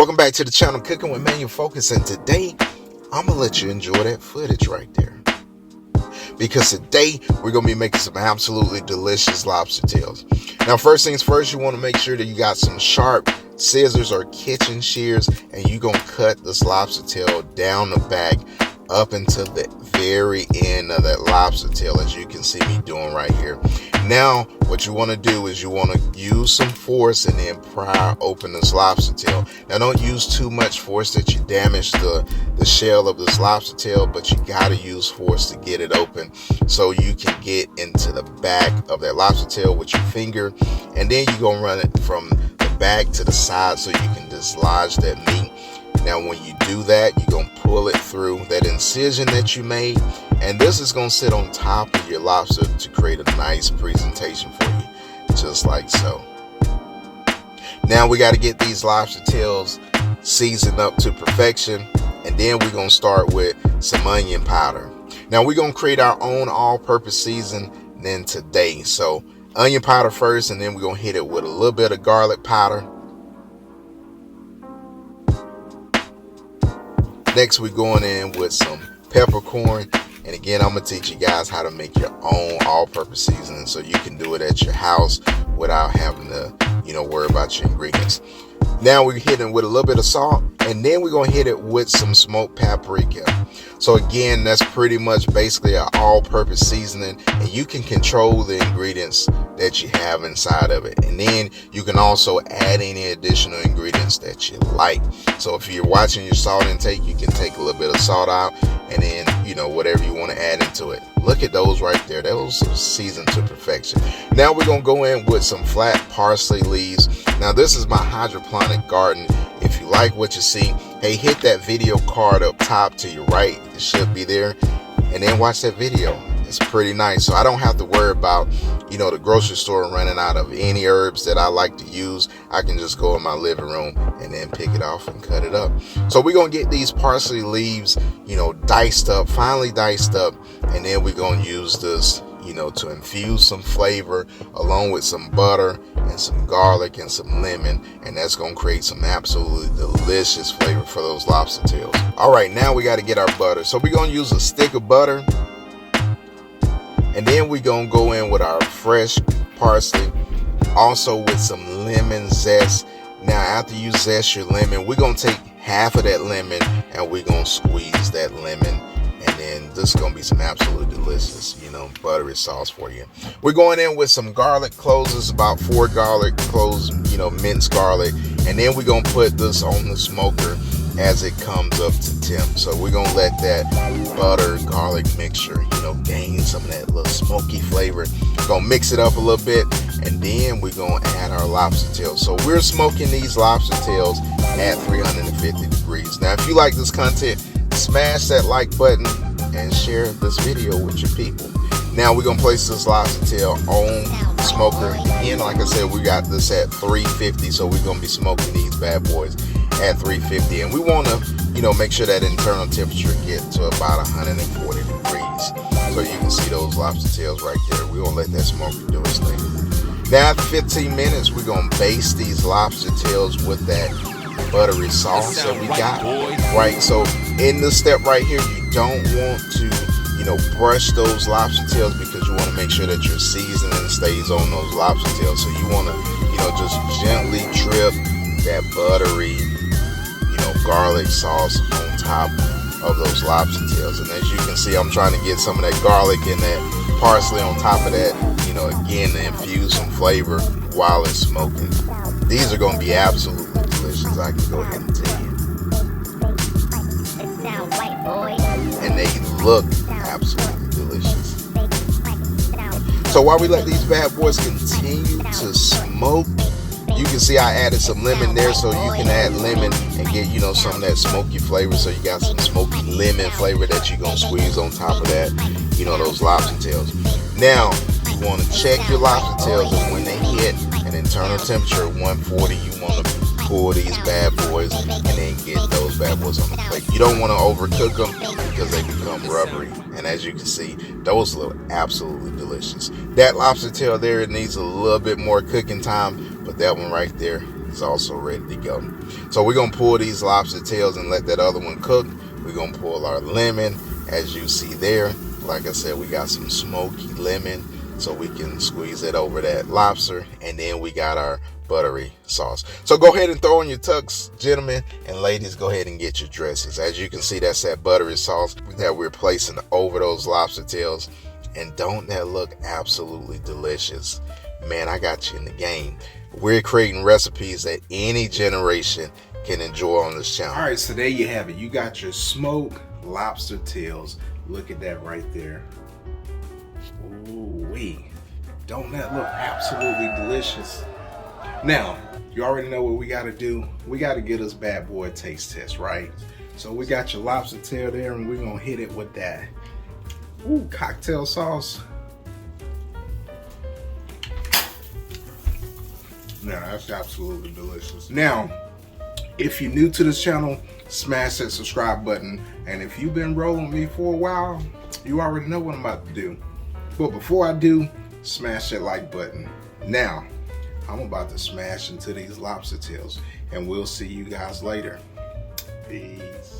Welcome back to the channel, Cooking with Manual Focus, and today I'm gonna let you enjoy that footage right there, because today we're gonna be making some absolutely delicious lobster tails. Now, first things first, you want to make sure that you got some sharp scissors or kitchen shears, and you're gonna cut this lobster tail down the back up until the very end of that lobster tail, as you can see me doing right here. Now what you want to do is you want to use some force and then pry open this lobster tail. Now don't use too much force that you damage the shell of this lobster tail, but you got to use force to get it open so you can get into the back of that lobster tail with your finger, and then you're going to run it from the back to the side so you can dislodge that meat. Now when you do that, you're going to pull it through that incision that you made, and this is going to sit on top of your lobster to create a nice presentation for you, just like so. Now we got to get these lobster tails seasoned up to perfection, and then we're going to start with some onion powder. Now we're going to create our own all-purpose seasoning today. So onion powder first, and then we're going to hit it with a little bit of garlic powder. Next, we're going in with some peppercorn, and again, I'm gonna teach you guys how to make your own all-purpose seasoning so you can do it at your house without having to, worry about your ingredients. Now we're hitting with a little bit of salt, and then we're gonna hit it with some smoked paprika. So again, that's pretty much basically an all-purpose seasoning, and you can control the ingredients that you have inside of it, and then you can also add any additional ingredients that you like. So if you're watching your salt intake, you can take a little bit of salt out, and then whatever you want to add into it. Look at those right there, those are seasoned to perfection. Now we're gonna go in with some flat parsley leaves. Now this is my hydroponic garden. If you like what you see, hey, hit that video card up top to your right, it should be there, and then watch that video. It's pretty nice, so I don't have to worry about the grocery store running out of any herbs that I like to use. I can just go in my living room and then pick it off and cut it up. So we're gonna get these parsley leaves diced up, finely diced up, and then we're gonna use this to infuse some flavor along with some butter and some garlic and some lemon, and that's gonna create some absolutely delicious flavor for those lobster tails. All right, now we got to get our butter. So we're gonna use a stick of butter, and then we're gonna go in with our fresh parsley, also with some lemon zest. Now after you zest your lemon, we're gonna take half of that lemon and we're gonna squeeze that lemon, and then this is gonna be some absolutely delicious buttery sauce for you. We're going in with some garlic cloves. It's about 4 garlic cloves, minced garlic, and then we're gonna put this on the smoker as it comes up to temp. So we're gonna let that butter garlic mixture gain some of that little smoky flavor. We're gonna mix it up a little bit, and then we're gonna add our lobster tails. So we're smoking these lobster tails at 350 degrees. Now if you like this content, smash that like button and share this video with your people. Now we're gonna place this lobster tail on the smoker. Again, like I said, we got this at 350, so we're gonna be smoking these bad boys at 350, and we want to make sure that internal temperature get to about 140 degrees, so you can see those lobster tails right there. We're gonna let that smoker do its thing. Now after 15 minutes, we're gonna baste these lobster tails with that buttery sauce that we got, right? So in this step right here, you don't want to brush those lobster tails, because you want to make sure that your seasoning stays on those lobster tails. So you want to just gently drip that buttery garlic sauce on top of those lobster tails. And as you can see, I'm trying to get some of that garlic and that parsley on top of that, again, to infuse some flavor while it's smoking. These are going to be absolutely delicious, I can go ahead and tell you. And they look absolutely delicious. So while we let these bad boys continue to smoke, you can see I added some lemon there, so you can add lemon and get some of that smoky flavor. So you got some smoky lemon flavor that you're gonna squeeze on top of that, those lobster tails. Now you want to check your lobster tails, and when they hit an internal temperature of 140, you want to pull these bad boys and then get those bad boys on the plate. You don't want to overcook them because they become rubbery, and as you can see, those look absolutely delicious. That lobster tail there, it needs a little bit more cooking time, but that one right there, is also ready to go. So we're gonna pull these lobster tails and let that other one cook. We're gonna pull our lemon, as you see there. Like I said, we got some smoky lemon, so we can squeeze it over that lobster, and then we got our buttery sauce. So go ahead and throw in your tucks, gentlemen, and ladies, go ahead and get your dresses. As you can see, that's that buttery sauce that we're placing over those lobster tails. And don't that look absolutely delicious? Man, I got you in the game. We're creating recipes that any generation can enjoy on this channel. All right, so there you have it. You got your smoked lobster tails. Look at that right there. Ooh-wee. Don't that look absolutely delicious? Now, you already know what we got to do. We got to get us bad boy a taste test, right? So we got your lobster tail there, and we're going to hit it with that cocktail sauce. Now, that's absolutely delicious. Now, if you're new to this channel, smash that subscribe button. And if you've been rolling with me for a while, you already know what I'm about to do. But before I do, smash that like button. Now, I'm about to smash into these lobster tails, and we'll see you guys later. Peace.